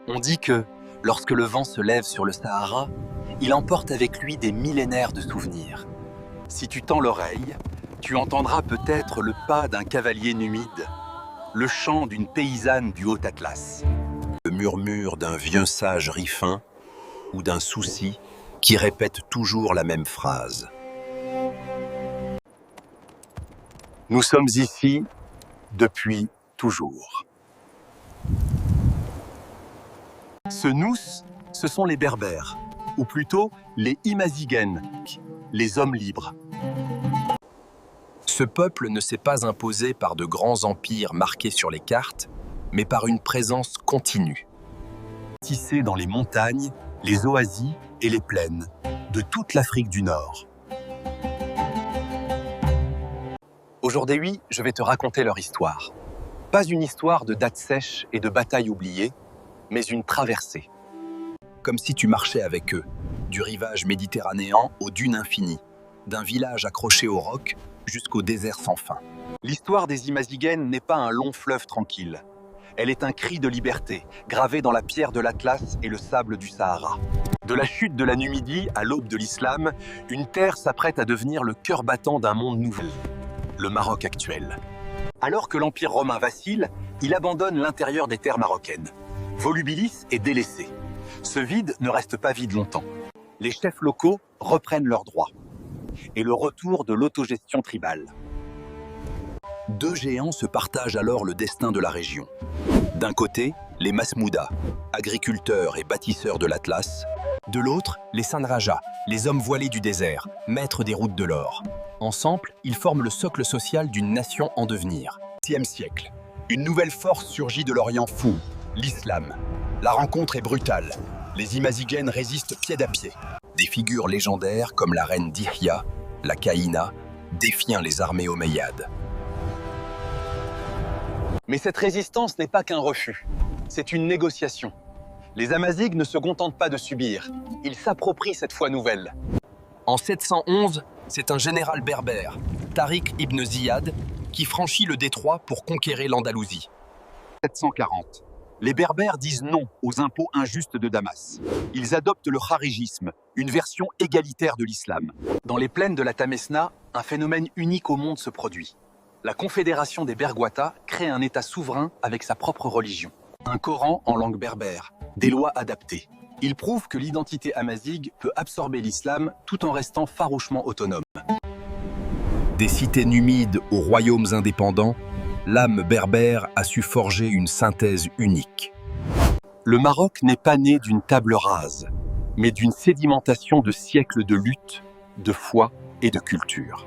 On dit que, lorsque le vent se lève sur le Sahara, il emporte avec lui des millénaires de souvenirs. Si tu tends l'oreille, tu entendras peut-être le pas d'un cavalier numide, le chant d'une paysanne du Haut-Atlas, le murmure d'un vieux sage rifin ou d'un souci qui répète toujours la même phrase. Nous sommes ici depuis toujours. Ce nous, ce sont les Berbères, ou plutôt les Imazighènes, les hommes libres. Ce peuple ne s'est pas imposé par de grands empires marqués sur les cartes, mais par une présence continue. Tissé dans les montagnes, les oasis et les plaines de toute l'Afrique du Nord. Aujourd'hui, je vais te raconter leur histoire. Pas une histoire de dates sèches et de batailles oubliées, mais une traversée. Comme si tu marchais avec eux, du rivage méditerranéen aux dunes infinies, d'un village accroché au roc jusqu'au désert sans fin. L'histoire des Imazighènes n'est pas un long fleuve tranquille. Elle est un cri de liberté, gravé dans la pierre de l'Atlas et le sable du Sahara. De la chute de la Numidie à l'aube de l'islam, une terre s'apprête à devenir le cœur battant d'un monde nouvel, le Maroc actuel. Alors que l'Empire romain vacille, il abandonne l'intérieur des terres marocaines. Volubilis est délaissé. Ce vide ne reste pas vide longtemps. Les chefs locaux reprennent leurs droits. Et le retour de l'autogestion tribale. Deux géants se partagent alors le destin de la région. D'un côté, les Masmouda, agriculteurs et bâtisseurs de l'Atlas. De l'autre, les Sanraja, les hommes voilés du désert, maîtres des routes de l'or. Ensemble, ils forment le socle social d'une nation en devenir. 10e siècle. Une nouvelle force surgit de l'Orient fou, l'islam. La rencontre est brutale. Les Imazighènes résistent pied à pied. Des figures légendaires comme la reine Dihya, la Caïna, défient les armées omeyyades. Mais cette résistance n'est pas qu'un refus, c'est une négociation. Les Amazighs ne se contentent pas de subir, ils s'approprient cette foi nouvelle. En 711, c'est un général berbère, Tariq ibn Ziyad, qui franchit le détroit pour conquérir l'Andalousie. 740. Les Berbères disent non aux impôts injustes de Damas. Ils adoptent le kharigisme, une version égalitaire de l'islam. Dans les plaines de la Tamesna, un phénomène unique au monde se produit. La Confédération des Bergouata crée un État souverain avec sa propre religion. Un Coran en langue berbère, des lois adaptées. Il prouve que l'identité amazighe peut absorber l'islam tout en restant farouchement autonome. Des cités numides aux royaumes indépendants, l'âme berbère a su forger une synthèse unique. Le Maroc n'est pas né d'une table rase, mais d'une sédimentation de siècles de lutte, de foi et de culture.